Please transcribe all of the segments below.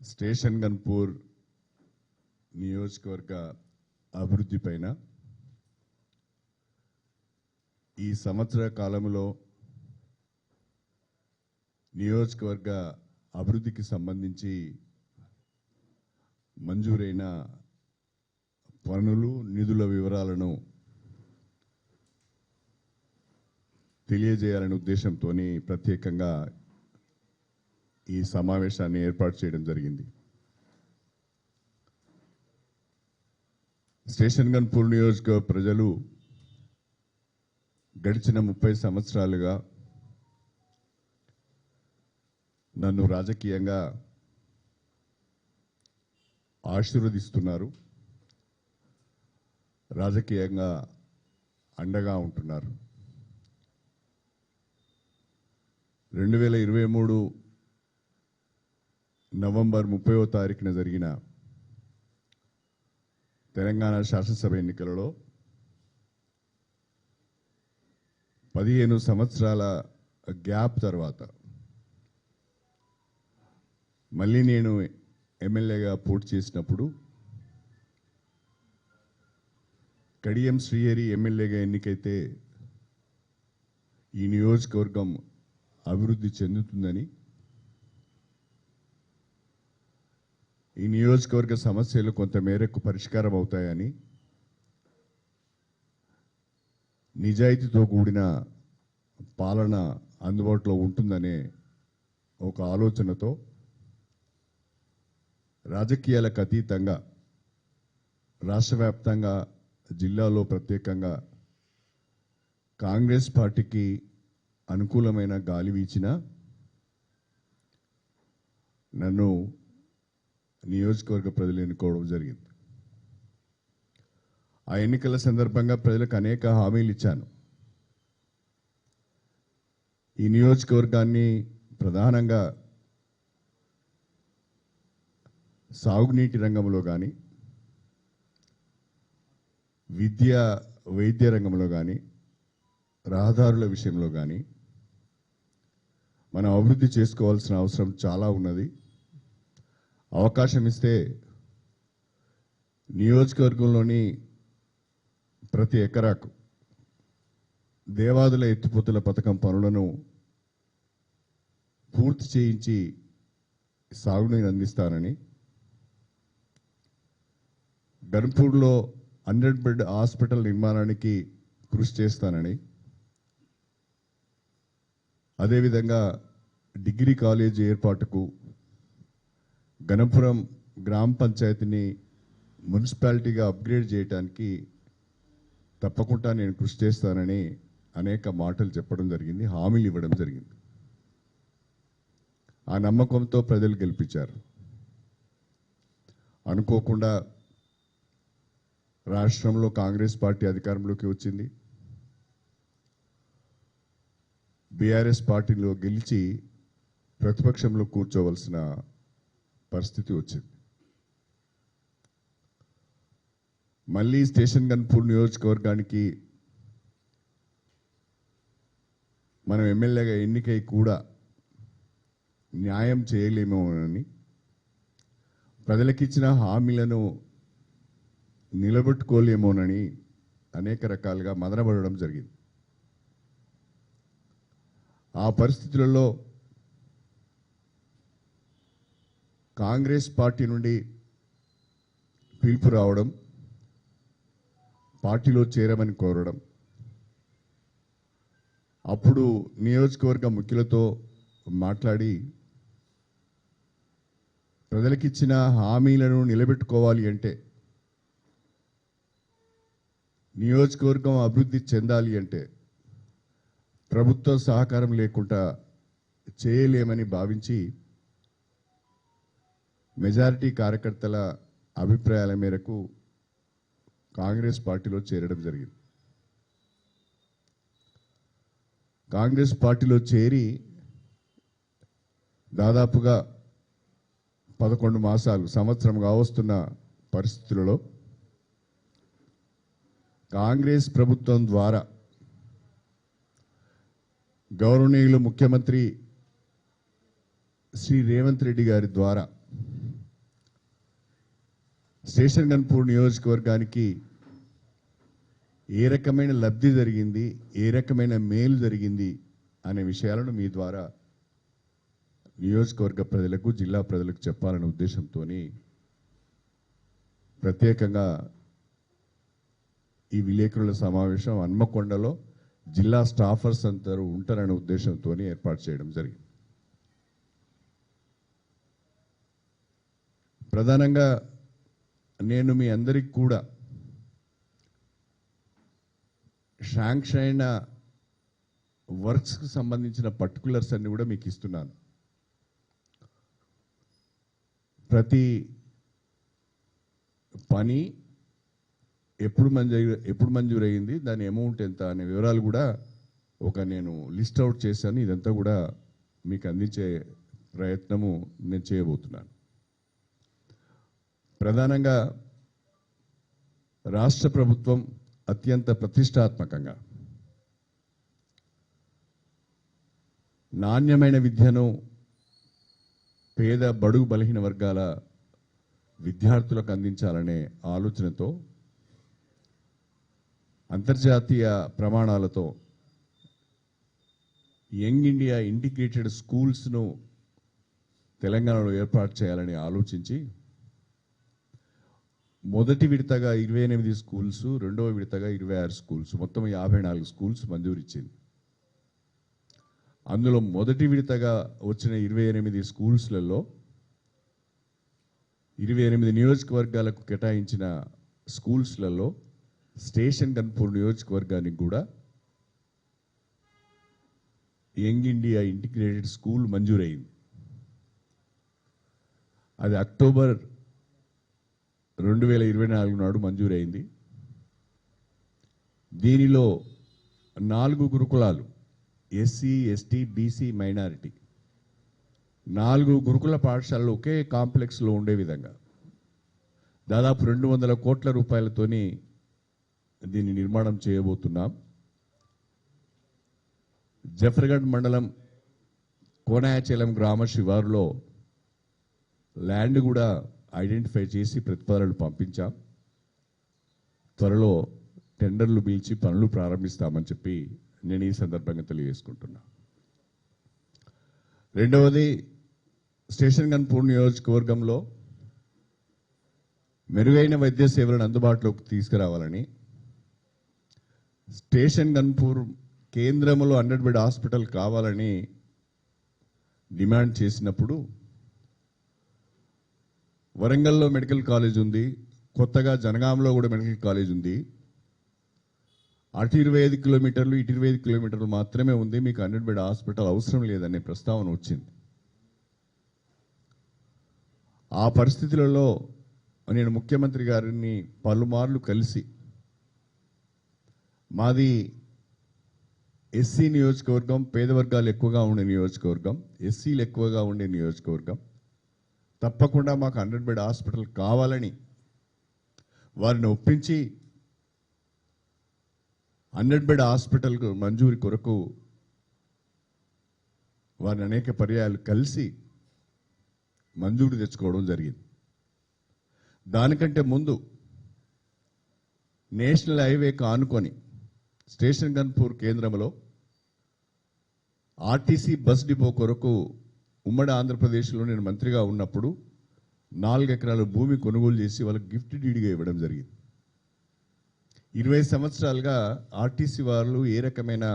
Station Ghanpur నియోజకవర్గ అభివృద్ధి పైన ఈ సంవత్సర కాలంలో నియోజకవర్గ అభివృద్ధికి సంబంధించి మంజూరైన పనులు నిధుల వివరాలను తెలియజేయాలనే ఉద్దేశంతో ప్రత్యేకంగా ఈ సమావేశాన్ని ఏర్పాటు చేయడం జరిగింది. స్టేషన్ గన్పూర్ నియోజకవర్గ ప్రజలు గడిచిన 30 సంవత్సరాలుగా నన్ను రాజకీయంగా ఆశీర్వదిస్తున్నారు, రాజకీయంగా అండగా ఉంటున్నారు. 2023 నవంబర్ 30వ తారీఖున జరిగిన తెలంగాణ శాసనసభ ఎన్నికలలో 15 సంవత్సరాల గ్యాప్ తర్వాత మళ్ళీ నేను ఎమ్మెల్యేగా పోటీ చేసినప్పుడు కడియం శ్రీహరి ఎమ్మెల్యేగా ఎన్నికైతే ఈ నియోజకవర్గం అభివృద్ధి చెందుతుందని, ఈ నియోజకవర్గ సమస్యలు కొంతమేరకు పరిష్కారం అవుతాయని, నిజాయితీతో కూడిన పాలన అందుబాటులో ఉంటుందనే ఒక ఆలోచనతో రాజకీయాలకు అతీతంగా రాష్ట్ర వ్యాప్తంగా జిల్లాలో ప్రత్యేకంగా కాంగ్రెస్ పార్టీకి అనుకూలమైన గాలి వీచిన నన్ను నియోజకవర్గ ప్రజలు ఎన్నుకోవడం జరిగింది. ఆ ఎన్నికల సందర్భంగా ప్రజలకు అనేక హామీలు ఇచ్చాను. ఈ నియోజకవర్గాన్ని ప్రధానంగా సాగునీటి రంగంలో కానీ, విద్య వైద్య రంగంలో కానీ, రహదారుల విషయంలో కానీ మనం అభివృద్ధి చేసుకోవాల్సిన అవసరం చాలా ఉన్నది. అవకాశం ఇస్తే నియోజకవర్గంలోని ప్రతి ఎకరాకు దేవాదుల ఎత్తిపోతుల పథకం పనులను పూర్తి చేయించి సాగునీరు అందిస్తానని, గన్పూర్లో 100 బెడ్ హాస్పిటల్ నిర్మాణానికి కృషి చేస్తానని, అదేవిధంగా డిగ్రీ కాలేజ్ ఏర్పాటుకు గణపురం గ్రామ పంచాయతీని మున్సిపాలిటీగా అప్గ్రేడ్ చేయడానికి తప్పకుండా నేను కృషి చేస్తానని అనేక మాటలు చెప్పడం జరిగింది, హామీలు ఇవ్వడం జరిగింది. ఆ నమ్మకంతో ప్రజలు గెలిపించారు. అనుకోకుండా రాష్ట్రంలో కాంగ్రెస్ పార్టీ అధికారంలోకి వచ్చింది. బీఆర్ఎస్ పార్టీలో గెలిచి ప్రతిపక్షంలో కూర్చోవలసిన పరిస్థితి వచ్చింది. మళ్ళీ స్టేషన్ గన్పూర్ నియోజకవర్గానికి మనం ఎమ్మెల్యేగా ఎన్నికై కూడా న్యాయం చేయలేమోనని, ప్రజలకిచ్చిన హామీలను నిలబెట్టుకోలేమోనని అనేక రకాలుగా మదనపడడం జరిగింది. ఆ పరిస్థితులలో కాంగ్రెస్ పార్టీ నుండి పిలుపు రావడం, పార్టీలో చేరమని కోరడం, అప్పుడు నియోజకవర్గ ముఖ్యులతో మాట్లాడి ప్రజలకిచ్చిన హామీలను నిలబెట్టుకోవాలి అంటే, నియోజకవర్గం అభివృద్ధి చెందాలి అంటే ప్రభుత్వ సహకారం లేకుండా చేయలేమని భావించి మెజారిటీ కార్యకర్తల అభిప్రాయాల మేరకు కాంగ్రెస్ పార్టీలో చేరడం జరిగింది. కాంగ్రెస్ పార్టీలో చేరి దాదాపుగా 11 మాసాలు, సంవత్సరం కావస్తున్న పరిస్థితులలో కాంగ్రెస్ ప్రభుత్వం ద్వారా గౌరవనీయులు ముఖ్యమంత్రి శ్రీ రేవంత్ రెడ్డి గారి ద్వారా స్టేషన్ గన్పూర్ నియోజకవర్గానికి ఏ రకమైన లబ్ధి జరిగింది, ఏ రకమైన మేలు జరిగింది అనే విషయాలను మీ ద్వారా నియోజకవర్గ ప్రజలకు, జిల్లా ప్రజలకు చెప్పాలనే ఉద్దేశంతో ప్రత్యేకంగా ఈ విలేకరుల సమావేశం హన్మకొండలో జిల్లా స్టాఫర్స్ అందరూ ఉంటారనే ఉద్దేశంతో ఏర్పాటు చేయడం జరిగింది. ప్రధానంగా నేను మీ అందరికి కూడా శాంక్షన్ అయిన వర్క్స్కి సంబంధించిన పర్టికులర్స్ అన్ని కూడా మీకు ఇస్తున్నాను. ప్రతి పని ఎప్పుడు మంజూరు అయ్యింది, దాని అమౌంట్ ఎంత అనే వివరాలు కూడా నేను లిస్ట్ అవుట్ చేశాను. ఇదంతా కూడా మీకు అందించే ప్రయత్నము నేను చేయబోతున్నాను. ప్రధానంగా రాష్ట్ర ప్రభుత్వం అత్యంత ప్రతిష్టాత్మకంగా నాణ్యమైన విద్యను పేద బడుగు బలహీన వర్గాల విద్యార్థులకు అందించాలనే ఆలోచనతో అంతర్జాతీయ ప్రమాణాలతో యంగ్ ఇండియా ఇంటిగ్రేటెడ్ స్కూల్స్ను తెలంగాణలో ఏర్పాటు చేయాలని ఆలోచించి మొదటి విడతగా 28 స్కూల్స్, రెండవ విడతగా 26 స్కూల్స్, మొత్తం 54 స్కూల్స్ మంజూరు ఇచ్చింది. అందులో మొదటి విడతగా వచ్చిన 28 స్కూల్స్లలో 28 నియోజకవర్గాలకు కేటాయించిన స్కూల్స్లలో స్టేషన్ గన్పూర్ నియోజకవర్గానికి కూడా యంగ్ ఇండియా ఇంటిగ్రేటెడ్ స్కూల్ మంజూరైంది. అది అక్టోబర్ 2024 నాడు మంజూరైంది. దీనిలో 4 గురుకులాలు, ఎస్సీ, ఎస్టీ, బీసీ, మైనారిటీ 4 గురుకుల పాఠశాలలు ఒకే కాంప్లెక్స్లో ఉండే విధంగా దాదాపు 200 కోట్ల రూపాయలతోని దీన్ని నిర్మాణం చేయబోతున్నాం. జఫర్గఢ్ మండలం కోనాయచలం గ్రామ శివారులో ల్యాండ్ కూడా ఐడెంటిఫై చేసి ప్రతిపాదనలు పంపించాం. త్వరలో టెండర్లు పిలిచి పనులు ప్రారంభిస్తామని చెప్పి నేను ఈ సందర్భంగా తెలియజేసుకుంటున్నా. రెండవది, స్టేషన్ గన్పూర్ నియోజకవర్గంలో మెరుగైన వైద్య సేవలను అందుబాటులోకి తీసుకురావాలని స్టేషన్ గన్పూర్ కేంద్రంలో 100 బెడ్ హాస్పిటల్ కావాలని డిమాండ్ చేసినప్పుడు వరంగల్లో మెడికల్ కాలేజ్ ఉంది, కొత్తగా జనగాంలో కూడా మెడికల్ కాలేజ్ ఉంది, అటు 25 కిలోమీటర్లు ఇటు 25 కిలోమీటర్లు మాత్రమే ఉంది, మీకు 100 బెడ్ హాస్పిటల్ అవసరం లేదనే ప్రస్తావన వచ్చింది. ఆ పరిస్థితులలో నేను ముఖ్యమంత్రి గారిని పలుమార్లు కలిసి, మాది ఎస్సీ నియోజకవర్గం, పేద వర్గాలు ఎక్కువగా ఉండే నియోజకవర్గం, ఎస్సీలు ఎక్కువగా ఉండే నియోజకవర్గం, తప్పకుండా మాకు 100 బెడ్ హాస్పిటల్ కావాలని వారిని ఒప్పించి 100 బెడ్ హాస్పిటల్ మంజూరి కొరకు వారిని అనేక పర్యాయాలు కలిసి మంజూరు తెచ్చుకోవడం జరిగింది. దానికంటే ముందు నేషనల్ హైవేకి ఆనుకొని స్టేషన్ గన్పూర్ కేంద్రంలో ఆర్టీసీ బస్ డిపో కొరకు ఉమ్మడి ఆంధ్రప్రదేశ్లో నేను మంత్రిగా ఉన్నప్పుడు 4 ఎకరాల భూమి కొనుగోలు చేసి వాళ్ళకి గిఫ్ట్ డీడ్గా ఇవ్వడం జరిగింది. 20 సంవత్సరాలుగా ఆర్టీసీ వాళ్ళు ఏ రకమైన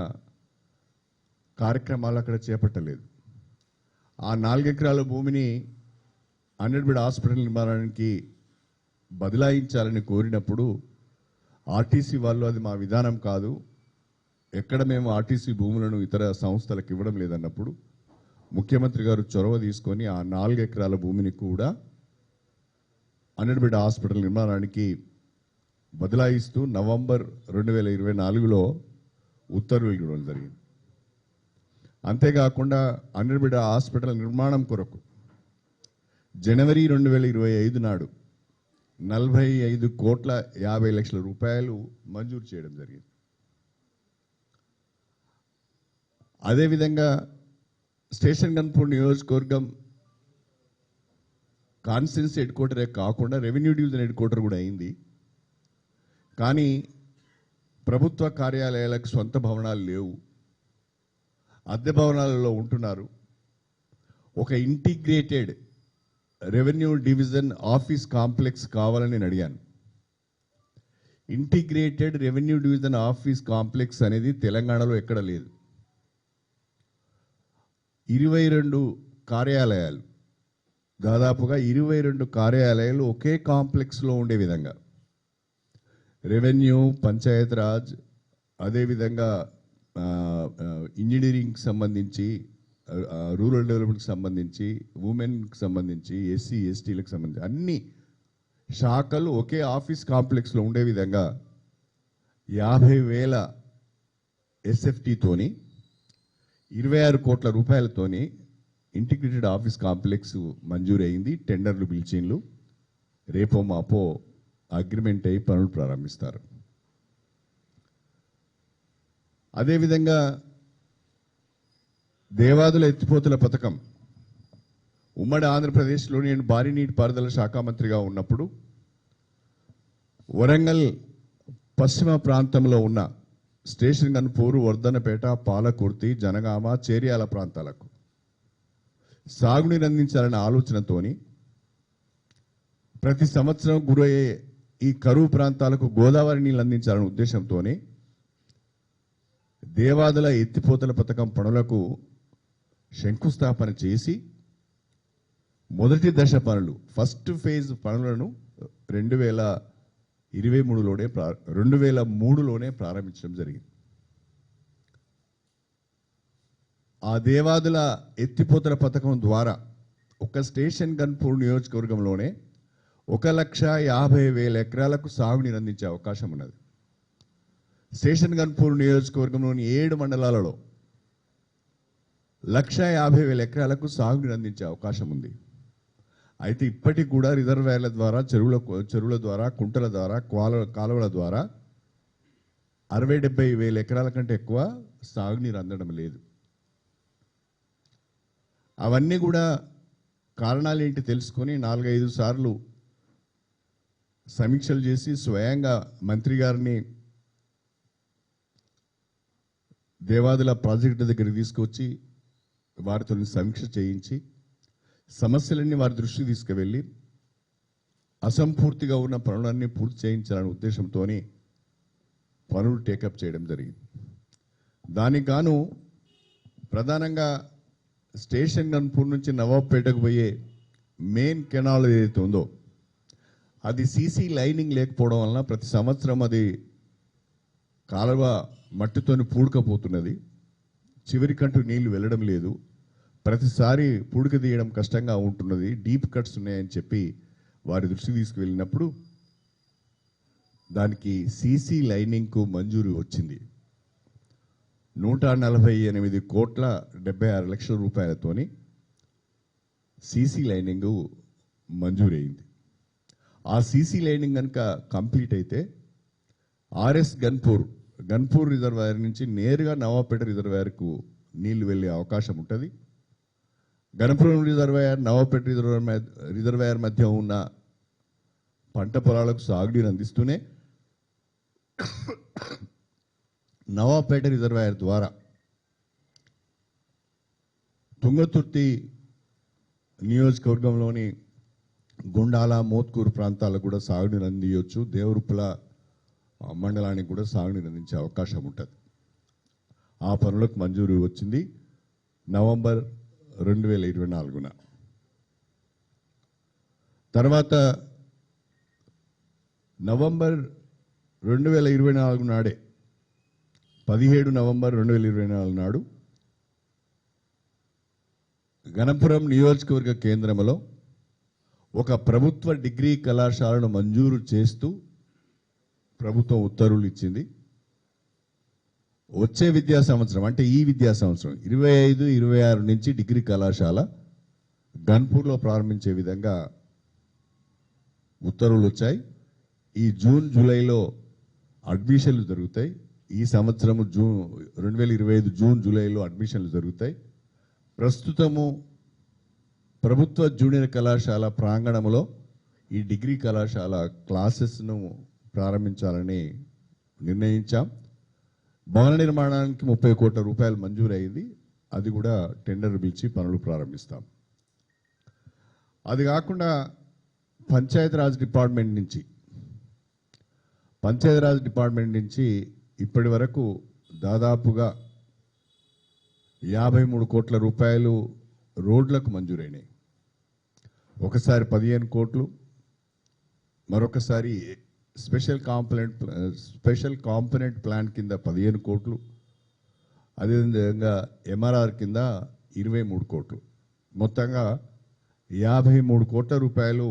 కార్యక్రమాలు అక్కడ చేపట్టలేదు. ఆ 4 ఎకరాల భూమిని 100 బెడ్ హాస్పిటల్ నిర్మాణానికి బదలాయించాలని కోరినప్పుడు ఆర్టీసీ వాళ్ళు అది మా విధానం కాదు, ఎక్కడ మేము ఆర్టీసీ భూములను ఇతర సంస్థలకు ఇవ్వడం లేదన్నప్పుడు ముఖ్యమంత్రి గారు చొరవ తీసుకొని ఆ 4 ఎకరాల భూమిని కూడా 100 బెడ్ హాస్పిటల్ నిర్మాణానికి బదలాయిస్తూ నవంబర్ 2024లో ఉత్తర్వులు ఇవ్వడం జరిగింది. అంతేకాకుండా 100 బెడ్ హాస్పిటల్ నిర్మాణం కొరకు జనవరి 2025 నాడు 45,50,00,000 రూపాయలు మంజూరు చేయడం జరిగింది. అదేవిధంగా స్టేషన్ గన్పూర్ నియోజకవర్గం కాన్స్టిట్యున్సీ హెడ్ క్వార్టరే కాకుండా రెవెన్యూ డివిజన్ హెడ్ క్వార్టర్ కూడా అయింది. కానీ ప్రభుత్వ కార్యాలయాలకు సొంత భవనాలు లేవు, అద్దె భవనాలలో ఉంటున్నారు. ఒక integrated revenue division office complex కావాలని నేను అడిగాను. Integrated revenue division office complex అనేది తెలంగాణలో ఎక్కడ లేదు. 22 కార్యాలయాలు, దాదాపుగా 22 కార్యాలయాలు ఒకే కాంప్లెక్స్లో ఉండే విధంగా రెవెన్యూ, పంచాయత్ రాజ్, అదేవిధంగా ఇంజనీరింగ్కి సంబంధించి, రూరల్ డెవలప్మెంట్కి సంబంధించి, ఉమెన్కి సంబంధించి, ఎస్సీ ఎస్టీలకు సంబంధించి అన్ని శాఖలు ఒకే ఆఫీస్ కాంప్లెక్స్లో ఉండే విధంగా 50,000 ఎస్ఎఫ్టీతోని 26 కోట్ల రూపాయలతోని ఇంటిగ్రేటెడ్ ఆఫీస్ కాంప్లెక్స్ మంజూరు అయింది. టెండర్లు పిలిచిన్లు, రేపో మాపో అగ్రిమెంట్ అయి పనులు ప్రారంభిస్తారు. అదేవిధంగా దేవాదుల ఎత్తిపోతుల పథకం ఉమ్మడి ఆంధ్రప్రదేశ్లో నేను భారీ నీటిపారుదల శాఖ మంత్రిగా ఉన్నప్పుడు వరంగల్ పశ్చిమ ప్రాంతంలో ఉన్న స్టేషన్ గన్పూరు, వర్ధనపేట, పాలకుర్తి, జనగామ, చేర్యాల ప్రాంతాలకు సాగునీరు అందించాలనే ఆలోచనతోని ప్రతి సంవత్సరం గురయ్యే ఈ కరువు ప్రాంతాలకు గోదావరి నీళ్ళు అందించాలనే ఉద్దేశంతోనే దేవాదుల ఎత్తిపోతల పథకం పనులకు శంకుస్థాపన చేసి మొదటి దశ పనులు, ఫస్ట్ ఫేజ్ పనులను 2003లోనే ప్రారంభించడం జరిగింది. ఆ దేవాదుల ఎత్తిపోతల పథకం ద్వారా ఒక స్టేషన్ గన్పూర్ నియోజకవర్గంలోనే 1,50,000 ఎకరాలకు సాగునీరు అందించే అవకాశం ఉన్నది. స్టేషన్ గన్పూర్ నియోజకవర్గంలోని 7 మండలాలలో 1,50,000 ఎకరాలకు సాగునీరు అందించే అవకాశం ఉంది. అయితే ఇప్పటికి కూడా రిజర్వాయర్ల ద్వారా, చెరువుల ద్వారా, కుంటల ద్వారా, కాలువల ద్వారా 60,000-70,000 ఎకరాల కంటే ఎక్కువ సాగునీరు అందడం లేదు. అవన్నీ కూడా కారణాలు ఏంటి తెలుసుకొని 4-5 సార్లు సమీక్షలు చేసి స్వయంగా మంత్రి గారిని దేవాదుల ప్రాజెక్టు దగ్గరికి తీసుకొచ్చి వారితో సమీక్ష చేయించి సమస్యలన్నీ వారి దృష్టికి తీసుకువెళ్ళి అసంపూర్తిగా ఉన్న పనులన్నీ పూర్తి చేయించాలనే ఉద్దేశంతో పనులు టేకప్ చేయడం జరిగింది. దానికి గాను ప్రధానంగా స్టేషన్ గన్పూర్ నుంచి నవాబ్పేటకు పోయే మెయిన్ కెనాల్ ఏదైతే ఉందో అది సీసీ లైనింగ్ లేకపోవడం వలన ప్రతి సంవత్సరం అది కాలువ మట్టితోని పూడకపోతున్నది. చివరికంటూ నీళ్లు వెళ్ళడం లేదు. ప్రతిసారి పూడిక తీయడం కష్టంగా ఉంటున్నది. డీప్ కట్స్ ఉన్నాయని చెప్పి వారి దృష్టికి తీసుకువెళ్ళినప్పుడు దానికి సీసీ లైనింగ్కు మంజూరు వచ్చింది. 148,76,00,000 రూపాయలతోని సీసీ లైనింగ్ మంజూరైంది. ఆ సీసీ లైనింగ్ కనుక కంప్లీట్ అయితే ఆర్ఎస్ గన్పూర్ రిజర్వాయర్ నుంచి నేరుగా నవాబ్పేట రిజర్వాయర్కు నీళ్లు వెళ్ళే అవకాశం ఉంటుంది. గణపురం రిజర్వాయర్, నవాబ్పేట రిజర్వాయర్ మధ్య ఉన్న పంట పొలాలకు సాగునీరు అందిస్తూనే నవాబ్పేట రిజర్వాయర్ ద్వారా తుంగతుర్తి నియోజకవర్గంలోని గుండాల, మోత్కూరు ప్రాంతాలకు కూడా సాగునీరు అందించవచ్చు. దేవరుప్పుల మండలానికి కూడా సాగునీరు అందించే అవకాశం ఉంటుంది. ఆ పనులకు మంజూరు వచ్చింది నవంబర్ 2024. తర్వాత నవంబర్ 2024 నాడే 17 నవంబర్ 2024 నాడు గణపురం నియోజకవర్గ కేంద్రంలో ఒక ప్రభుత్వ డిగ్రీ కళాశాలను మంజూరు చేస్తూ ప్రభుత్వం ఉత్తర్వులు ఇచ్చింది. వచ్చే విద్యా సంవత్సరం అంటే ఈ విద్యా సంవత్సరం 25-26 నుంచి డిగ్రీ కళాశాల గన్పూర్లో ప్రారంభించే విధంగా ఉత్తర్వులు వచ్చాయి. ఈ జూన్ జూలైలో అడ్మిషన్లు జరుగుతాయి. ఈ సంవత్సరం 2025 జూన్ జూలైలో అడ్మిషన్లు జరుగుతాయి. ప్రస్తుతము ప్రభుత్వ జూనియర్ కళాశాల ప్రాంగణంలో ఈ డిగ్రీ కళాశాల క్లాసెస్ను ప్రారంభించాలని నిర్ణయించాం. భవన నిర్మాణానికి 30 కోట్ల రూపాయలు మంజూరైంది. అది కూడా టెండర్ పిలిచి పనులు ప్రారంభిస్తాం. అది కాకుండా పంచాయతీరాజ్ డిపార్ట్మెంట్ నుంచి ఇప్పటి వరకు దాదాపుగా 53 కోట్ల రూపాయలు రోడ్లకు మంజూరైనాయి. ఒకసారి 15 కోట్లు, మరొకసారి స్పెషల్ కాంపోనెంట్ ప్లాన్ కింద 15 కోట్లు, అదేవిధంగా ఎంఆర్ఆర్ కింద 23 కోట్లు, మొత్తంగా 53 కోట్ల రూపాయలు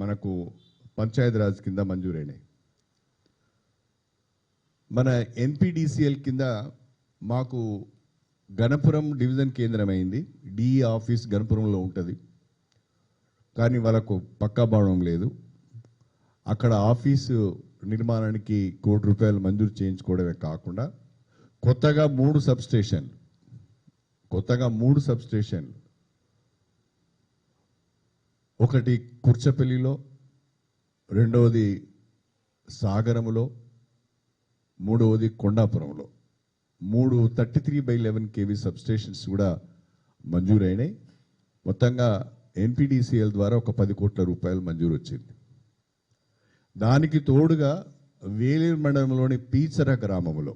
మనకు పంచాయతీరాజ్ కింద మంజూరైనాయి. మన ఎన్పిడిసిఎల్ కింద మాకు గణపురం డివిజన్ కేంద్రం అయింది. డిఈ ఆఫీస్ గణపురంలో ఉంటుంది, కానీ వాళ్ళకు పక్కా భవనం లేదు. అక్కడ ఆఫీసు నిర్మాణానికి 1 కోటి రూపాయలు మంజూరు చేయించుకోవడమే కాకుండా కొత్తగా 3 సబ్ స్టేషన్లు, ఒకటి కుర్చపల్లిలో, రెండవది సాగరములో, మూడవది కొండాపురంలో 3 33/11 kV సబ్ స్టేషన్స్ కూడా మంజూరైనాయి. మొత్తంగా ఎన్పిడిసిఎల్ ద్వారా ఒక 10 కోట్ల రూపాయలు మంజూరు వచ్చింది. దానికి తోడుగా వేలేరు మండలంలోని పీచర గ్రామంలో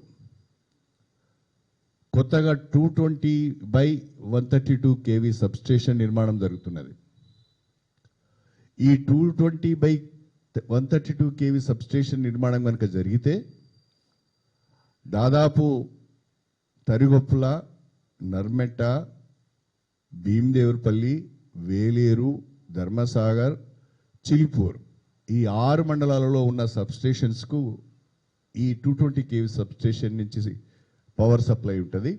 కొత్తగా 220/132 kV సబ్ స్టేషన్ నిర్మాణం జరుగుతున్నది. ఈ 220/132 kV సబ్ స్టేషన్ నిర్మాణం కనుక జరిగితే దాదాపు తరిగొప్పుల, నర్మెట్ట, భీమదేవరపల్లి, వేలేరు, ధర్మసాగర్, చిల్పూర్ ఈ 6 మండలాలలో ఉన్న సబ్ స్టేషన్స్కు ఈ 220 kV సబ్ స్టేషన్ నుంచి పవర్ సప్లై ఉంటుంది.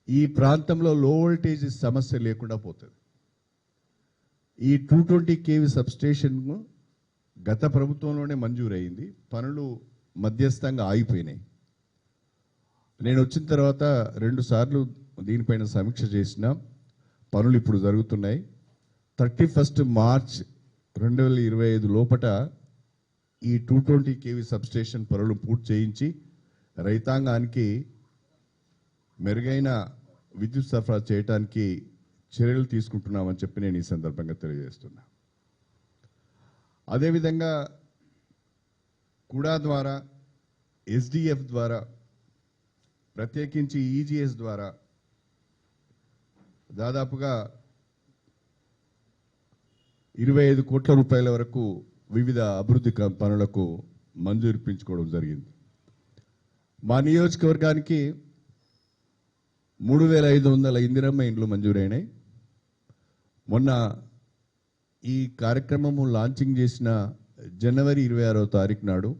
ఈ ప్రాంతంలో లో వోల్టేజ్ సమస్య లేకుండా పోతుంది. ఈ 220 kV సబ్ స్టేషన్ గత ప్రభుత్వంలోనే మంజూరైంది. పనులు మధ్యస్థంగా ఆగిపోయినాయి. నేను వచ్చిన తర్వాత 2 సార్లు దీనిపైన సమీక్ష చేసిన. పనులు ఇప్పుడు జరుగుతున్నాయి. 31 మార్చ్ 2025 లోపట ఈ 220 kV సబ్ స్టేషన్ పనులు పూర్తి చేయించి రైతాంగానికి మెరుగైన విద్యుత్ సరఫరా చేయడానికి చర్యలు తీసుకుంటున్నామని చెప్పి నేను ఈ సందర్భంగా తెలియజేస్తున్నా. అదేవిధంగా కుడా ద్వారా, ఎస్డిఎఫ్ ద్వారా, ప్రత్యేకించి ఈజీఎస్ ద్వారా దాదాపుగా 25 కోట్ల రూపాయల వరకు వివిధ అభివృద్ధి పనులకు మంజూరు ఇప్పించుకోవడం జరిగింది. మా నియోజకవర్గానికి 3500 ఇందిరమ్మ ఇండ్లు మంజూరైనాయి. మొన్న ఈ కార్యక్రమము లాంచింగ్ చేసిన జనవరి 26వ తారీఖు నాడు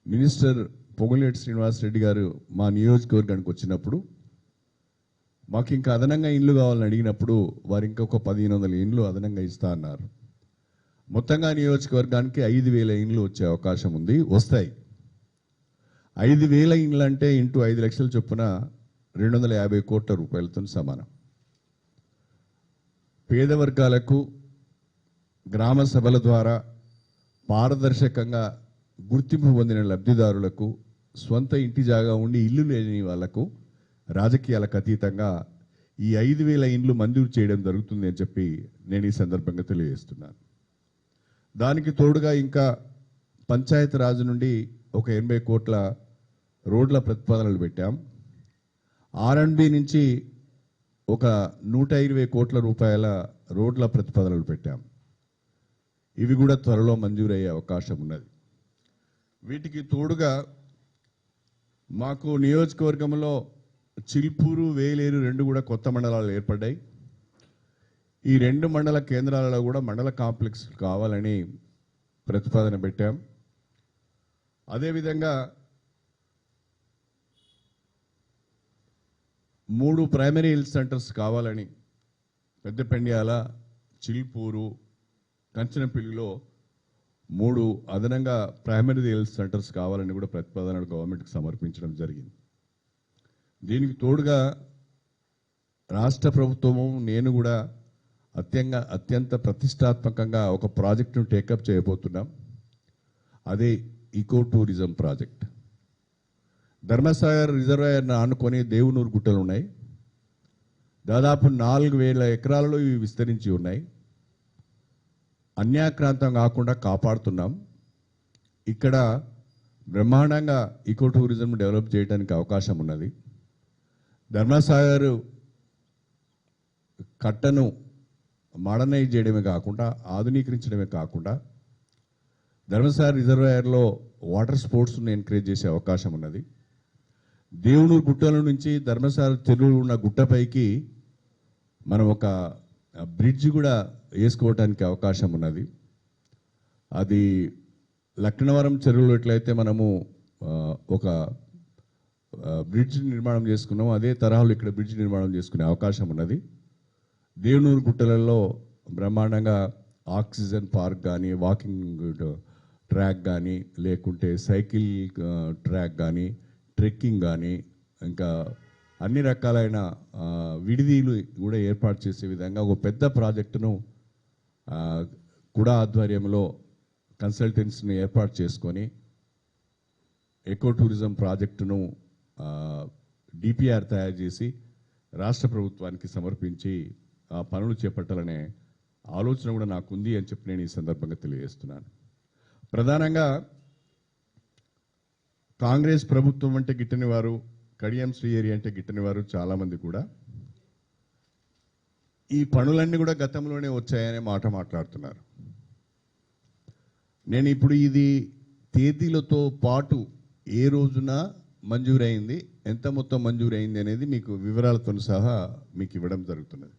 మినిస్టర్ పొంగులేటి శ్రీనివాసరెడ్డి గారు మా నియోజకవర్గానికి వచ్చినప్పుడు మాకు ఇంకా అదనంగా ఇండ్లు కావాలని అడిగినప్పుడు వారు ఇంకొక 1500 ఇండ్లు అదనంగా ఇస్తా అన్నారు. మొత్తంగా నియోజకవర్గానికి 5000 ఇండ్లు వచ్చే అవకాశం ఉంది, వస్తాయి. 5000 ఇండ్లు అంటే ఇంటూ 5 లక్షల చొప్పున 250 కోట్ల రూపాయలతో సమానం. పేద వర్గాలకు గ్రామ సభల ద్వారా పారదర్శకంగా గుర్తింపు పొందిన లబ్ధిదారులకు, స్వంత ఇంటి జాగా ఉండి ఇల్లు లేని వాళ్లకు రాజకీయాలకు అతీతంగా ఈ 5000 ఇండ్లు మంజూరు చేయడం జరుగుతుంది అని చెప్పి నేను ఈ సందర్భంగా తెలియజేస్తున్నాను. దానికి తోడుగా ఇంకా పంచాయతీ రాజు నుండి ఒక 80 కోట్ల రోడ్ల ప్రతిపాదనలు పెట్టాం. R&B నుంచి ఒక 120 కోట్ల రూపాయల రోడ్ల ప్రతిపాదనలు పెట్టాం. ఇవి కూడా త్వరలో మంజూరయ్యే అవకాశం ఉన్నది. వీటికి తోడుగా మాకు నియోజకవర్గంలో చిల్పూరు, వేలేరు 2 కూడా కొత్త మండలాలు ఏర్పడ్డాయి. ఈ 2 మండల కేంద్రాలలో కూడా మండల కాంప్లెక్స్ కావాలని ప్రతిపాదన పెట్టాం. అదేవిధంగా 3 ప్రైమరీ హెల్త్ సెంటర్స్ కావాలని పెద్దపెండ్యాల, చిల్పూరు, కంచనపల్లిలో 3 అదనంగా ప్రైమరీ హెల్త్ సెంటర్స్ కావాలని కూడా ప్రతిపాదనలు గవర్నమెంట్కి సమర్పించడం జరిగింది. దీనికి తోడుగా రాష్ట్ర ప్రభుత్వము నేను కూడా అత్యంత ప్రతిష్టాత్మకంగా ఒక ప్రాజెక్టును టేకప్ చేయబోతున్నాం. అదే ఈకో టూరిజం ప్రాజెక్ట్. ధర్మసాగర్ రిజర్వాయర్ను ఆనుకొని దేవునూరు గుట్టలు ఉన్నాయి. దాదాపు 4,000 ఎకరాలలో ఇవి విస్తరించి ఉన్నాయి. అన్యాక్రాంతం కాకుండా కాపాడుతున్నాం. ఇక్కడ బ్రహ్మాండంగా ఈకో టూరిజం డెవలప్ చేయడానికి అవకాశం ఉన్నది. ధర్మసాగర్ కట్టను మోడర్నైజ్ చేయడమే కాకుండా ఆధునీకరించడమే కాకుండా ధర్మసాగర్ రిజర్వాయర్లో వాటర్ స్పోర్ట్స్ను ఎంకరేజ్ చేసే అవకాశం ఉన్నది. దేవునూరు గుట్టల నుంచి ధర్మసాగర్ చెరువులు ఉన్న గుట్టపైకి మనం ఒక బ్రిడ్జ్ కూడా వేసుకోవడానికి అవకాశం ఉన్నది. అది లక్నవరం చెరువులో ఎట్లయితే మనము ఒక బ్రిడ్జ్ నిర్మాణం చేసుకున్నాం, అదే తరహాలో ఇక్కడ బ్రిడ్జ్ నిర్మాణం చేసుకునే అవకాశం ఉన్నది. దేవునూరు గుట్టలలో బ్రహ్మాండంగా ఆక్సిజన్ పార్క్ కానీ, వాకింగ్ ట్రాక్ కానీ, లేకుంటే సైకిల్ ట్రాక్ కానీ, ట్రెక్కింగ్ కానీ, ఇంకా అన్ని రకాలైన విడిదీలు కూడా ఏర్పాటు చేసే విధంగా ఒక పెద్ద ప్రాజెక్టును కూడా ఆధ్వర్యంలో కన్సల్టెన్సీని ఏర్పాటు చేసుకొని ఎకో టూరిజం ప్రాజెక్టును డిపిఆర్ తయారు చేసి రాష్ట్ర ప్రభుత్వానికి సమర్పించి ఆ పనులు చేపట్టాలనే ఆలోచన కూడా నాకుంది అని చెప్పి నేను ఈ సందర్భంగా తెలియజేస్తున్నాను. ప్రధానంగా కాంగ్రెస్ ప్రభుత్వం అంటే గిట్టని వారు, కడియం శ్రీహరి అంటే గిట్టని వారు చాలామంది కూడా ఈ పనులన్నీ కూడా గతంలోనే వచ్చాయనే మాట మాట్లాడుతున్నారు. నేను ఇప్పుడు ఇది తేదీలతో పాటు ఏ రోజున మంజూరైంది, ఎంత మొత్తం మంజూరైంది అనేది మీకు వివరాలతో సహా మీకు ఇవ్వడం జరుగుతున్నది.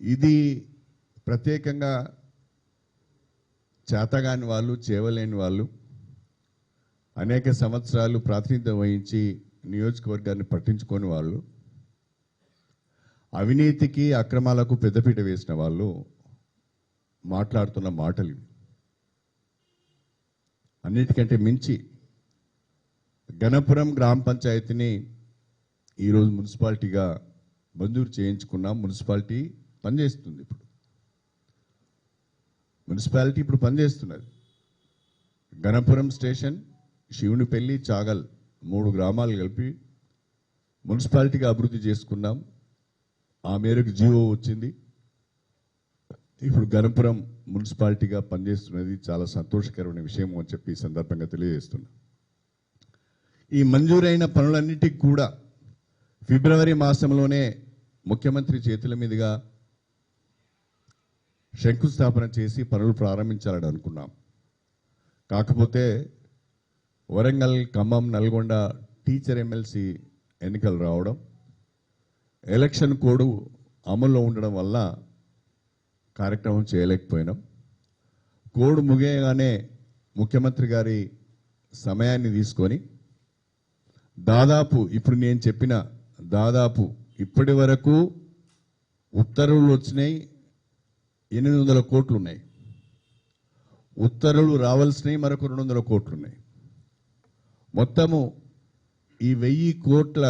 ఇది ప్రత్యేకంగా చేతగాని వాళ్ళు, చేయలేని వాళ్ళు, అనేక సంవత్సరాలు ప్రాతినిధ్యం వహించి నియోజకవర్గాన్ని పట్టించుకొని వాళ్ళు, అవినీతికి అక్రమాలకు పెద్దపీట వేసిన వాళ్ళు మాట్లాడుతున్న మాటలు. అన్నిటికంటే మించి గణపురం గ్రామ పంచాయతీని ఈరోజు మున్సిపాలిటీగా మంజూరు చేయించుకున్నాం. మున్సిపాలిటీ పనిచేస్తుంది. ఇప్పుడు పనిచేస్తున్నది. గణపురం స్టేషన్, శివునిపల్లి, చాగల్ 3 గ్రామాలు కలిపి మున్సిపాలిటీగా అభివృద్ధి చేసుకున్నాం. ఆ మేరకు జీవో వచ్చింది. ఇప్పుడు గణపురం మున్సిపాలిటీగా పనిచేస్తున్నది. చాలా సంతోషకరమైన విషయం అని చెప్పి ఈ సందర్భంగా తెలియజేస్తున్నా. ఈ మంజూరైన పనులన్నిటికీ కూడా ఫిబ్రవరి మాసంలోనే ముఖ్యమంత్రి చేతుల మీదుగా శంకుస్థాపన చేసి పనులు ప్రారంభించాలని అనుకున్నాం. కాకపోతే వరంగల్, ఖమ్మం, నల్గొండ టీచర్ ఎమ్మెల్సీ ఎన్నికలు రావడం, ఎలక్షన్ కోడ్ అమల్లో ఉండడం వల్ల కార్యక్రమం చేయలేకపోయినాం. కోడ్ ముగియగానే ముఖ్యమంత్రి గారి సమయాన్ని తీసుకొని ఇప్పుడు నేను చెప్పిన ఇప్పటి వరకు ఉత్తర్వులు వచ్చినాయి. 800 కోట్లు ఉన్నాయి. ఉత్తర్వులు రావాల్సినవి మరొక 200 కోట్లు ఉన్నాయి. మొత్తము ఈ 1000 కోట్ల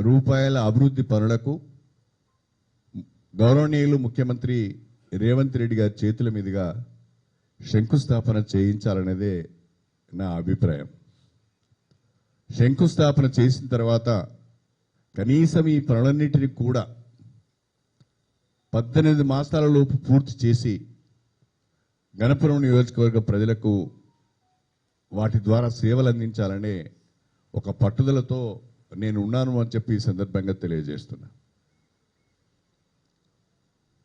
రూపాయల అభివృద్ధి పనులకు గౌరవనీయులు ముఖ్యమంత్రి రేవంత్ రెడ్డి గారి చేతుల మీదుగా శంకుస్థాపన చేయించాలనేదే నా అభిప్రాయం. శంకుస్థాపన చేసిన తర్వాత కనీసం ఈ పనులన్నింటినీ కూడా 18 మాసాల లోపు పూర్తి చేసి గణపురం నియోజకవర్గ ప్రజలకు వాటి ద్వారా సేవలు అందించాలనే ఒక పట్టుదలతో నేను ఉన్నాను అని చెప్పి ఈ సందర్భంగా తెలియజేస్తున్నా.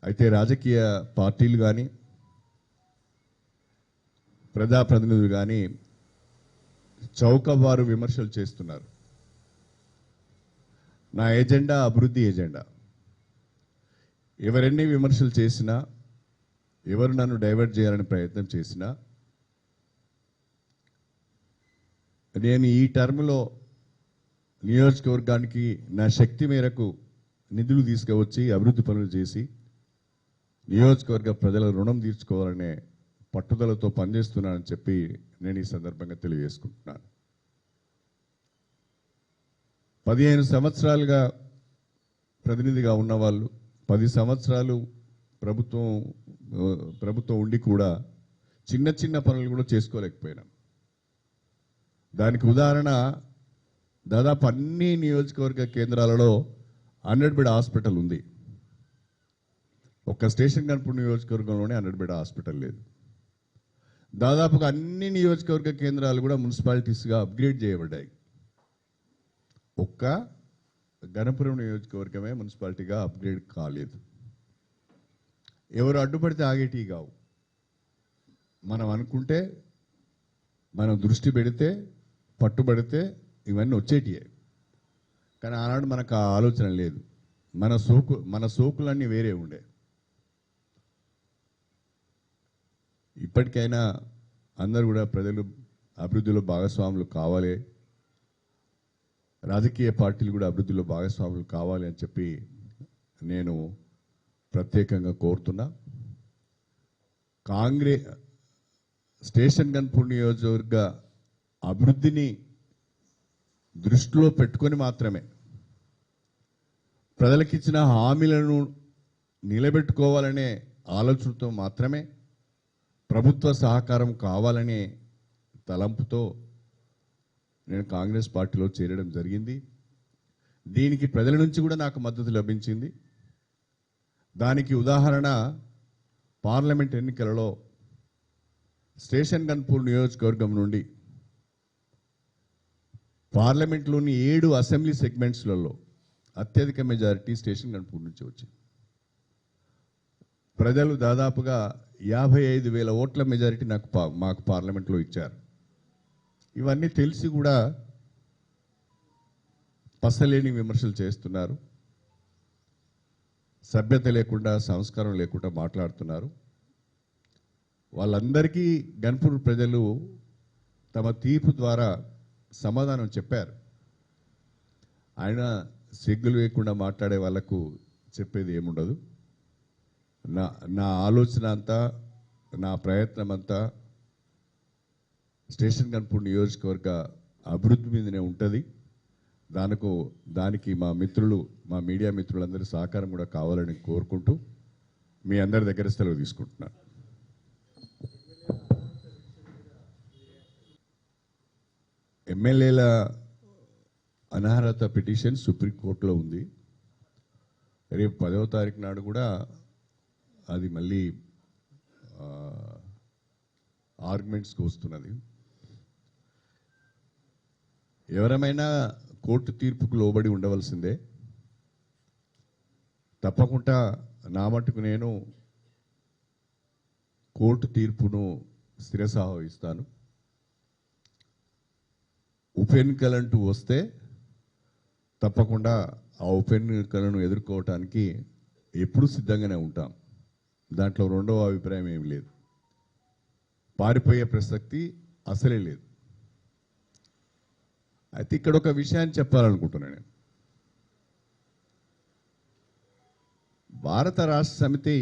అయితే రాజకీయ పార్టీలు కానీ, ప్రజాప్రతినిధులు కానీ చౌకబారు విమర్శలు చేస్తున్నారు. నా ఎజెండా అభివృద్ధి ఎజెండా. ఎవరెన్ని విమర్శలు చేసినా, ఎవరు నన్ను డైవర్ట్ చేయాలని ప్రయత్నం చేసినా, నేను ఈ టర్మ్లో నియోజకవర్గానికి నా శక్తి మేరకు నిధులు తీసుకువచ్చి అభివృద్ధి పనులు చేసి నియోజకవర్గ ప్రజల రుణం తీర్చుకోవాలనే పట్టుదలతో పనిచేస్తున్నానని చెప్పి నేను ఈ సందర్భంగా తెలియజేసుకుంటున్నాను. 15 సంవత్సరాలుగా ప్రతినిధిగా ఉన్నవాళ్ళు 10 సంవత్సరాలు ప్రభుత్వం ఉండి కూడా చిన్న చిన్న పనులు కూడా చేసుకోలేకపోయినాం. దానికి ఉదాహరణ దాదాపు అన్ని నియోజకవర్గ కేంద్రాలలో 100 బెడ్ హాస్పిటల్ ఉంది. ఒక్క స్టేషన్ గన్పూర్ నియోజకవర్గంలోనే 100 బెడ్ హాస్పిటల్ లేదు. దాదాపుగా అన్ని నియోజకవర్గ కేంద్రాలు కూడా మున్సిపాలిటీస్గా అప్గ్రేడ్ చేయబడ్డాయి. ఒక్క గణపురం నియోజకవర్గమే మున్సిపాలిటీగా అప్గ్రేడ్ కాలేదు. ఎవరు అడ్డుపడితే ఆగేటి కావు. మనం అనుకుంటే, మనం దృష్టి పెడితే, పట్టుబడితే ఇవన్నీ వచ్చేటియే. కానీ ఆనాడు మనకు ఆ ఆలోచన లేదు. మన సోకులన్నీ వేరే ఉండే. ఇప్పటికైనా అందరూ కూడా ప్రజలు అభివృద్ధిలో భాగస్వాములు కావాలి, రాజకీయ పార్టీలు కూడా అభివృద్ధిలో భాగస్వాములు కావాలి అని చెప్పి నేను ప్రత్యేకంగా కోరుతున్నా. కాంగ్రెస్ స్టేషన్ గన్పూర్ నియోజకవర్గ అభివృద్ధిని దృష్టిలో పెట్టుకొని మాత్రమే, ప్రజలకిచ్చిన హామీలను నిలబెట్టుకోవాలనే ఆలోచనతో మాత్రమే, ప్రభుత్వ సహకారం కావాలనే తలంపుతో నేను కాంగ్రెస్ పార్టీలో చేరడం జరిగింది. దీనికి ప్రజల నుంచి కూడా నాకు మద్దతు లభించింది. దానికి ఉదాహరణ పార్లమెంట్ ఎన్నికలలో స్టేషన్ గన్పూర్ నియోజకవర్గం నుండి పార్లమెంట్లోని 7 అసెంబ్లీ సెగ్మెంట్స్లలో అత్యధిక మెజారిటీ స్టేషన్ గన్పూర్ నుంచి వచ్చింది. ప్రజలు దాదాపుగా 55,000 ఓట్ల మెజారిటీ మాకు పార్లమెంట్లో ఇచ్చారు. ఇవన్నీ తెలిసి కూడా పసలేని విమర్శలు చేస్తున్నారు. సభ్యత లేకుండా, సంస్కారం లేకుండా మాట్లాడుతున్నారు. వాళ్ళందరికీ గన్పూర్ ప్రజలు తమ తీర్పు ద్వారా సమాధానం చెప్పారు. ఆయన సిగ్గులు వేయకుండా మాట్లాడే వాళ్లకు చెప్పేది ఏముండదు. నా ఆలోచన అంతా, నా ప్రయత్నం అంతా స్టేషన్ గన్పూర్ నియోజకవర్గ అభివృద్ధి మీదనే ఉంటుంది. దానికి మా మీడియా మిత్రులందరి సహకారం కూడా కావాలని కోరుకుంటూ మీ అందరి దగ్గర సెలవు తీసుకుంటున్నాను. ఎమ్మెల్యేల అనర్హత పిటిషన్ సుప్రీంకోర్టులో ఉంది. రేపు 10వ తారీఖు నాడు కూడా అది మళ్ళీ ఆర్గ్యుమెంట్స్కి వస్తున్నది. ఎవరమైనా కోర్టు తీర్పుకు లోబడి ఉండవలసిందే. తప్పకుండా నా మట్టుకు నేను కోర్టు తీర్పును శిరసావహిస్తాను. ఉప ఎన్నికలంటూ వస్తే తప్పకుండా ఆ ఉప ఎన్నికలను ఎదుర్కోవటానికి ఎప్పుడూ సిద్ధంగానే ఉంటాం. దాంట్లో రెండవ అభిప్రాయం ఏమి లేదు. పారిపోయే ప్రసక్తి అసలే లేదు. అయితే ఇక్కడ ఒక విషయాన్ని చెప్పాలనుకుంటున్నాను నేను. భారత రాష్ట్ర సమితి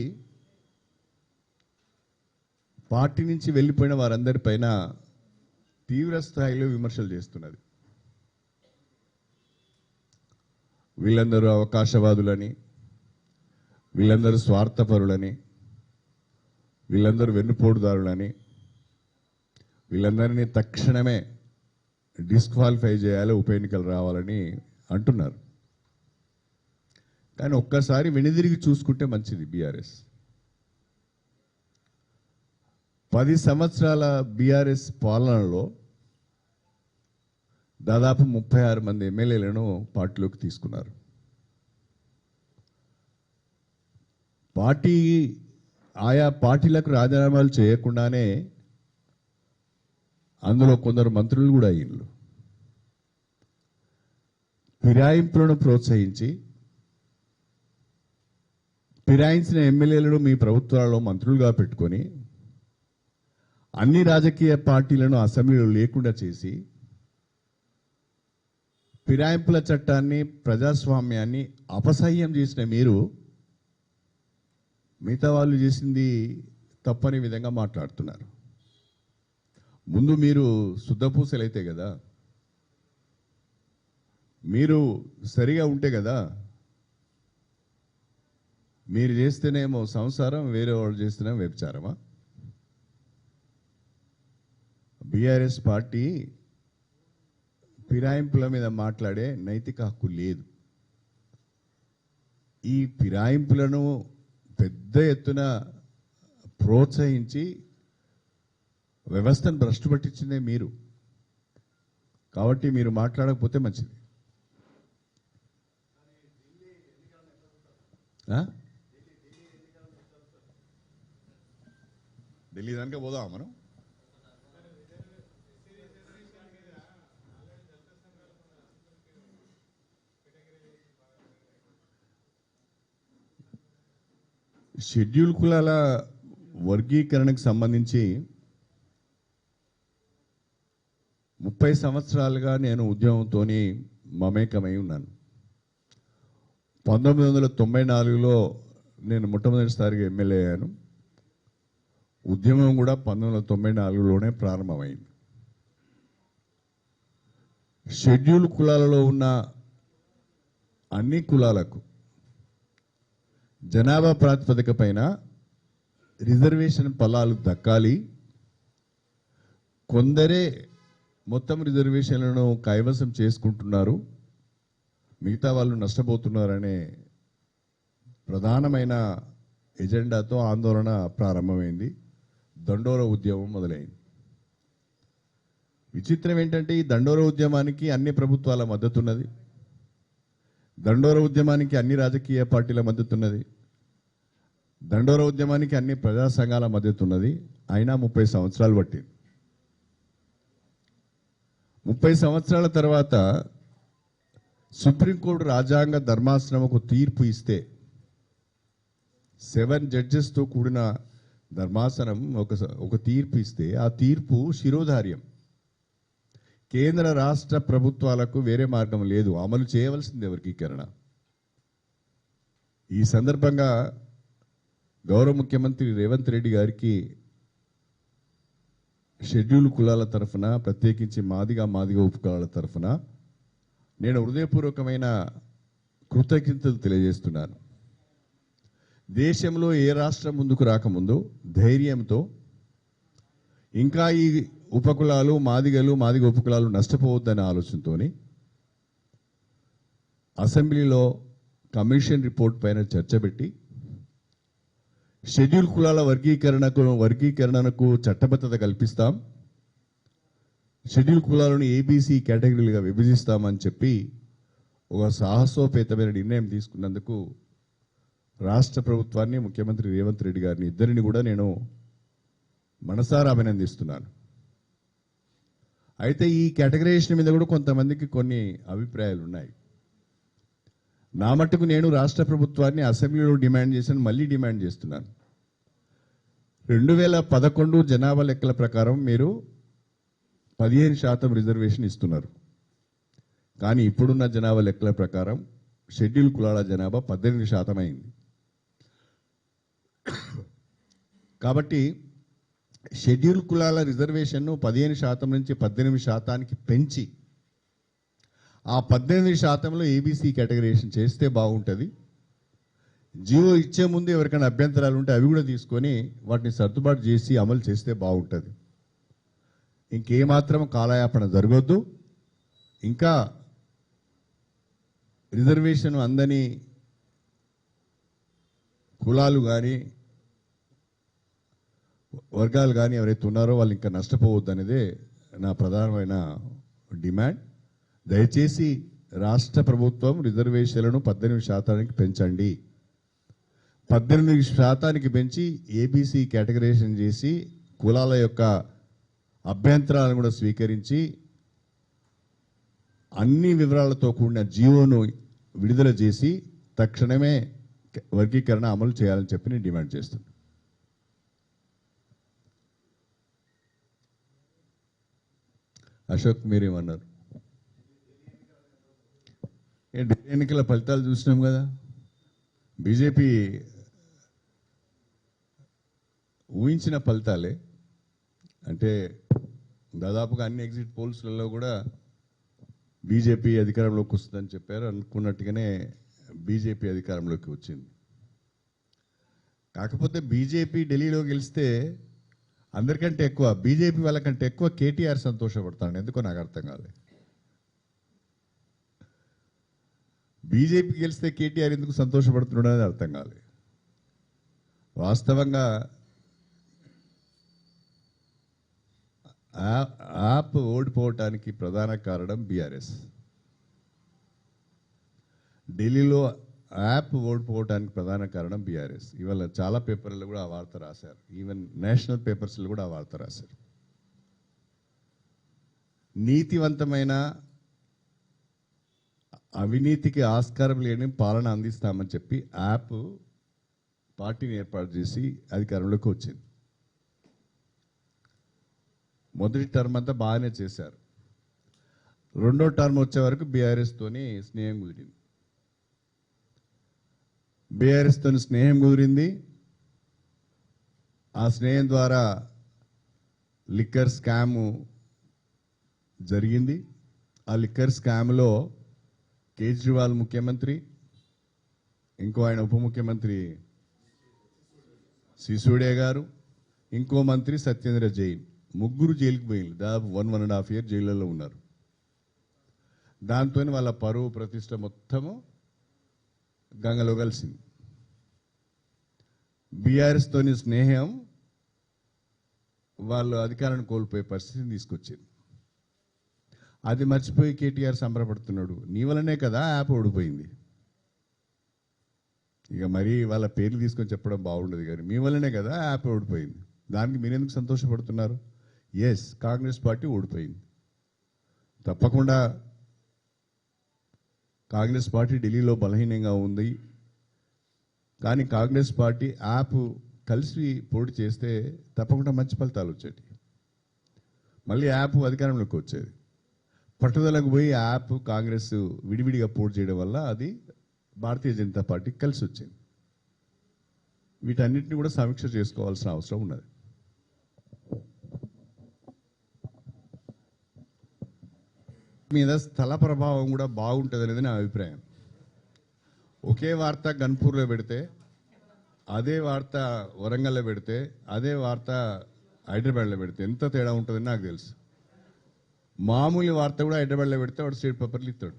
పార్టీ నుంచి వెళ్ళిపోయిన వారందరిపైన తీవ్ర స్థాయిలో విమర్శలు చేస్తున్నది. వీళ్ళందరూ అవకాశవాదులని, వీళ్ళందరూ స్వార్థపరులని, వీళ్ళందరూ వెన్నుపోటుదారులని, వీళ్ళందరినీ తక్షణమే డిస్క్వాలిఫై చేయాలి, ఉప ఎన్నికలు రావాలని అంటున్నారు. కానీ ఒక్కసారి వెనుదిరిగి చూసుకుంటే మంచిది. బీఆర్ఎస్ 10 సంవత్సరాల బీఆర్ఎస్ పాలనలో దాదాపు 36 మంది ఎమ్మెల్యేలను పార్టీలోకి తీసుకున్నారు. ఆయా పార్టీలకు రాజీనామాలు చేయకుండానే అందులో కొందరు మంత్రులు కూడా అయ్యిండ్రు. ఫిరాయింపులను ప్రోత్సహించి ఫిరాయించిన ఎమ్మెల్యేలను మీ ప్రభుత్వాలలో మంత్రులుగా పెట్టుకొని అన్ని రాజకీయ పార్టీలను అసెంబ్లీలో లేకుండా చేసి ఫిరాయింపుల చట్టాన్ని ప్రజాస్వామ్యాన్ని అపసహ్యం చేసిన మీరు మిగతా వాళ్ళు చేసింది తప్పని విధంగా మాట్లాడుతున్నారు. ముందు మీరు శుద్ధపూసలైతే కదా, మీరు సరిగా ఉంటే కదా, మీరు చేస్తేనేమో సంసారం, వేరే వాళ్ళు చేస్తేనేమో వ్యభిచారమా? బీఆర్ఎస్ పార్టీ ఫిరాయింపుల మీద మాట్లాడే నైతిక హక్కు లేదు. ఈ ఫిరాయింపులను పెద్ద ఎత్తున ప్రోత్సహించి వ్యవస్థను భ్రష్టు పట్టించిందే మీరు. కాబట్టి మీరు మాట్లాడకపోతే మంచిది. ఢిల్లీ దానికే పోదామా మనం? షెడ్యూల్ కులాల వర్గీకరణకు సంబంధించి 30 సంవత్సరాలుగా నేను ఉద్యమంతో మమేకమై ఉన్నాను. 1994లో నేను మొట్టమొదటిసారిగా ఎమ్మెల్యే అయ్యాను. ఉద్యమం కూడా 1994లోనే ప్రారంభమైంది. షెడ్యూల్ కులాలలో ఉన్న అన్ని కులాలకు జనాభా ప్రాతిపదిక పైన రిజర్వేషన్ ఫలాలు దక్కాలి. కొందరే మొత్తం రిజర్వేషన్లను కైవసం చేసుకుంటున్నారు, మిగతా వాళ్ళు నష్టపోతున్నారనే ప్రధానమైన ఎజెండాతో ఆందోళన ప్రారంభమైంది. దండోర ఉద్యమం మొదలైంది. విచిత్రం ఏంటంటే ఈ దండోర ఉద్యమానికి అన్ని ప్రభుత్వాల మద్దతున్నది, దండోర ఉద్యమానికి అన్ని రాజకీయ పార్టీల మద్దతున్నది, దండోర ఉద్యమానికి అన్ని ప్రజా సంఘాల మద్దతున్నది. అయినా 30 సంవత్సరాలు పట్టింది. 30 సంవత్సరాల తర్వాత సుప్రీంకోర్టు రాజ్యాంగ ధర్మాసనం తీర్పు ఇస్తే 7 జడ్జెస్తో కూడిన ధర్మాసనం ఒక తీర్పు ఇస్తే ఆ తీర్పు శిరోధార్యం. కేంద్ర రాష్ట్ర ప్రభుత్వాలకు వేరే మార్గం లేదు, అమలు చేయవలసింది వర్గీకరణ. ఈ సందర్భంగా గౌరవ ముఖ్యమంత్రి రేవంత్ రెడ్డి గారికి షెడ్యూల్ కులాల తరఫున, ప్రత్యేకించి మాదిగ ఉపకులాల తరఫున నేను హృదయపూర్వకమైన కృతజ్ఞతలు తెలియజేస్తున్నాను. దేశంలో ఏ రాష్ట్రం ముందుకు రాకముందు ధైర్యంతో ఇంకా ఈ ఉపకులాలు మాదిగ ఉపకులాలు నష్టపోవద్దనే ఆలోచనతో అసెంబ్లీలో కమిషన్ రిపోర్ట్ పైన చర్చ పెట్టి షెడ్యూల్ కులాల వర్గీకరణకు చట్టబద్ధత కల్పిస్తాం, షెడ్యూల్ కులాలను ఏబీసీ కేటగిరీలుగా విభజిస్తామని చెప్పి ఒక సాహసోపేతమైన నిర్ణయం తీసుకున్నందుకు రాష్ట్ర ప్రభుత్వాన్ని, ముఖ్యమంత్రి రేవంత్ రెడ్డి గారిని ఇద్దరిని కూడా నేను మనసారా అభినందిస్తున్నాను. అయితే ఈ కేటగరైజేషన్ మీద కూడా కొంతమందికి కొన్ని అభిప్రాయాలు ఉన్నాయి. నా మట్టుకు నేను రాష్ట్ర ప్రభుత్వాన్ని అసెంబ్లీలో డిమాండ్ చేశాను, మళ్ళీ డిమాండ్ చేస్తున్నాను. 2011 జనాభా లెక్కల ప్రకారం మీరు 15% రిజర్వేషన్ ఇస్తున్నారు. కానీ ఇప్పుడున్న జనాభా లెక్కల ప్రకారం షెడ్యూల్ కులాల జనాభా 18% అయింది. కాబట్టి షెడ్యూల్ కులాల రిజర్వేషన్ను 15% నుంచి 18% పెంచి ఆ 18%లో ఏబీసీ కేటగరైజేషన్ చేస్తే బాగుంటుంది. జీవో ఇచ్చే ముందు ఎవరికైనా అభ్యంతరాలు ఉంటే అవి కూడా తీసుకొని వాటిని సర్దుబాటు చేసి అమలు చేస్తే బాగుంటుంది. ఇంకేమాత్రం కాలయాపన జరగొద్దు. ఇంకా రిజర్వేషన్ అందని కులాలు కానీ వర్గాలు కానీ ఎవరైతే ఉన్నారో వాళ్ళు ఇంకా నష్టపోవద్దు అనేదే నా ప్రధానమైన డిమాండ్. దయచేసి రాష్ట్ర ప్రభుత్వం రిజర్వేషన్లను 18% పెంచండి. 18% పెంచి ఏబీసీ కేటగరైజేషన్ చేసి కులాల యొక్క అభ్యంతరాలను కూడా స్వీకరించి అన్ని వివరాలతో కూడిన జీవోను విడుదల చేసి తక్షణమే వర్గీకరణ అమలు చేయాలని చెప్పి నేను డిమాండ్ చేస్తున్నాను. అశోక్ మీరేమన్నారు? ఎన్నికల ఫలితాలు చూసినాం కదా, బీజేపీ ఊహించిన ఫలితాలే. అంటే దాదాపుగా అన్ని ఎగ్జిట్ పోల్స్లలో కూడా బీజేపీ అధికారంలోకి వస్తుందని చెప్పారు. అనుకున్నట్టుగానే బీజేపీ అధికారంలోకి వచ్చింది. కాకపోతే బీజేపీ ఢిల్లీలో గెలిస్తే అందరికంటే ఎక్కువ, బీజేపీ వాళ్ళకంటే ఎక్కువ కేటీఆర్ సంతోషపడతాడు. ఎందుకో నాకు అర్థం కాలేదు. బీజేపీ గెలిస్తే కేటీఆర్ ఎందుకు సంతోషపడుతున్నాడు అనేది అర్థం కాలేదు. వాస్తవంగా యాప్ ఓడిపోవటానికి ప్రధాన కారణం బీఆర్ఎస్. ఢిల్లీలో యాప్ ఓడిపోవడానికి ప్రధాన కారణం బీఆర్ఎస్. ఇవాళ చాలా పేపర్లలో కూడా ఆ వార్త రాశారు. ఈవెన్ నేషనల్ పేపర్స్లో కూడా ఆ వార్త రాశారు. నీతివంతమైన, అవినీతికి ఆస్కారం లేని పాలన అందిస్తామని చెప్పి యాప్ పార్టీని ఏర్పాటు చేసి అధికారంలోకి వచ్చింది. మొదటి టర్మ్ అంతా బాగానే చేశారు. రెండో టర్మ్ వచ్చే వరకు బీఆర్ఎస్తోని స్నేహం కుదిరింది. బీఆర్ఎస్తో స్నేహం కుదిరింది. ఆ స్నేహం ద్వారా లిక్కర్ స్కామ్ జరిగింది. ఆ లిక్కర్ స్కామ్లో కేజ్రీవాల్ ముఖ్యమంత్రి, ఇంకో ఆయన ఉప ముఖ్యమంత్రి సిసోడియా గారు, ఇంకో మంత్రి సత్యేంద్ర జైన్, ముగ్గురు జైలుకి పోయింది. దాదాపు 1.5 years జైళ్ళలో ఉన్నారు. దాంతో వాళ్ళ పరువు ప్రతిష్ట మొత్తము గంగలో కలిసింది. బీఆర్ఎస్తోని స్నేహం వాళ్ళు అధికారాన్ని కోల్పోయే పరిస్థితిని తీసుకొచ్చింది. అది మర్చిపోయి కేటీఆర్ సంబరపడుతున్నాడు. నీ వల్లనే కదా యాప్ ఓడిపోయింది. ఇక మరీ వాళ్ళ పేర్లు తీసుకొని చెప్పడం బాగుండదు, కానీ మీ వల్లనే కదా యాప్ ఓడిపోయింది. దానికి మీరెందుకు సంతోషపడుతున్నారు? ఎస్, కాంగ్రెస్ పార్టీ ఓడిపోయింది. తప్పకుండా కాంగ్రెస్ పార్టీ ఢిల్లీలో బలహీనంగా ఉంది. కానీ కాంగ్రెస్ పార్టీ యాప్ కలిసి పోటీ చేస్తే తప్పకుండా మంచి ఫలితాలు వచ్చేవి. మళ్ళీ యాప్ అధికారంలోకి వచ్చేది. పట్టుదలకు పోయి యాప్ కాంగ్రెస్ విడివిడిగా పోటీ చేయడం వల్ల అది భారతీయ జనతా పార్టీకి కలిసి వచ్చింది. వీటన్నిటిని కూడా సమీక్ష చేసుకోవాల్సిన అవసరం ఉన్నది. మీద స్థల ప్రభావం కూడా బాగుంటుంది అనేది నా అభిప్రాయం. ఒకే వార్త గన్పూర్లో పెడితే, అదే వార్త వరంగల్లో పెడితే, అదే వార్త హైదరాబాద్లో పెడితే ఎంత తేడా ఉంటుందని నాకు తెలుసు. మామూలు వార్త కూడా హైదరాబాద్లో పెడితే వాడు స్టేట్ పేపర్లు ఇస్తాడు.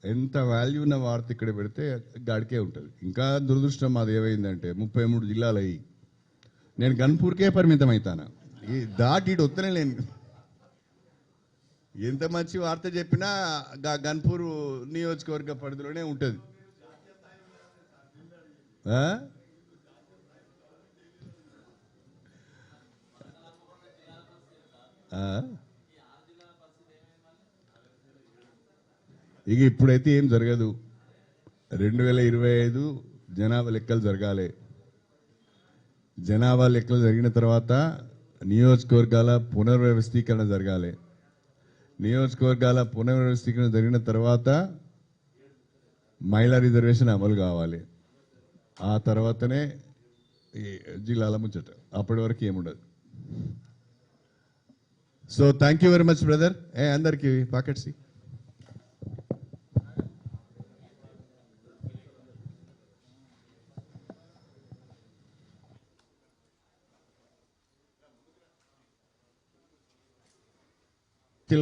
ఎంత వాల్యూ ఉన్న వార్త ఇక్కడ పెడితే గాడికే ఉంటుంది. ఇంకా దురదృష్టం అది ఏమైందంటే 33 జిల్లాలు అయ్యి నేను గన్పూర్కే పరిమితం అవుతాను. ఈ దాటి ఇటు వస్తేనే లేను. ఎంత మంచి వార్త చెప్పినా గన్పూర్ నియోజకవర్గ పరిధిలోనే ఉంటుంది. ఇక ఇప్పుడైతే ఏం జరగదు. 2025 జనాభా లెక్కలు జరగాలి. జనాభా లెక్కలు జరిగిన తర్వాత నియోజకవర్గాల పునర్వ్యవస్థీకరణ జరగాలి. నియోజకవర్గాల పునర్వ్యవస్థీకరణ జరిగిన తర్వాత మహిళా రిజర్వేషన్ అమలు కావాలి. ఆ తర్వాతనే జిల్లాల ముచ్చట. అప్పటి వరకు ఏముండదు. So thank you very much brother. అందరికీ pockets.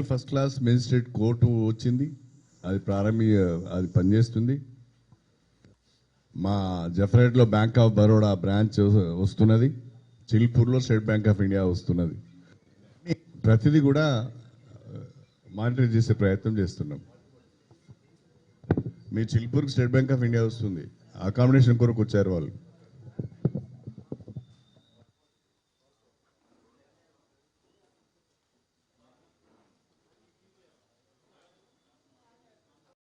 First class magistrate court వచ్చింది. అది అది పనిచేస్తుంది. మా జఫరేట్లో బ్యాంక్ ఆఫ్ బరోడా బ్రాంచ్ వస్తున్నది. చిల్పూర్లో స్టేట్ బ్యాంక్ ఆఫ్ ఇండియా వస్తున్నది. ప్రతిదీ కూడా మానిటర్ చేసే ప్రయత్నం చేస్తున్నాం. మీ చిల్పూర్కి స్టేట్ బ్యాంక్ ఆఫ్ ఇండియా వస్తుంది. అకామిడేషన్ కొరకు వచ్చారు వాళ్ళు.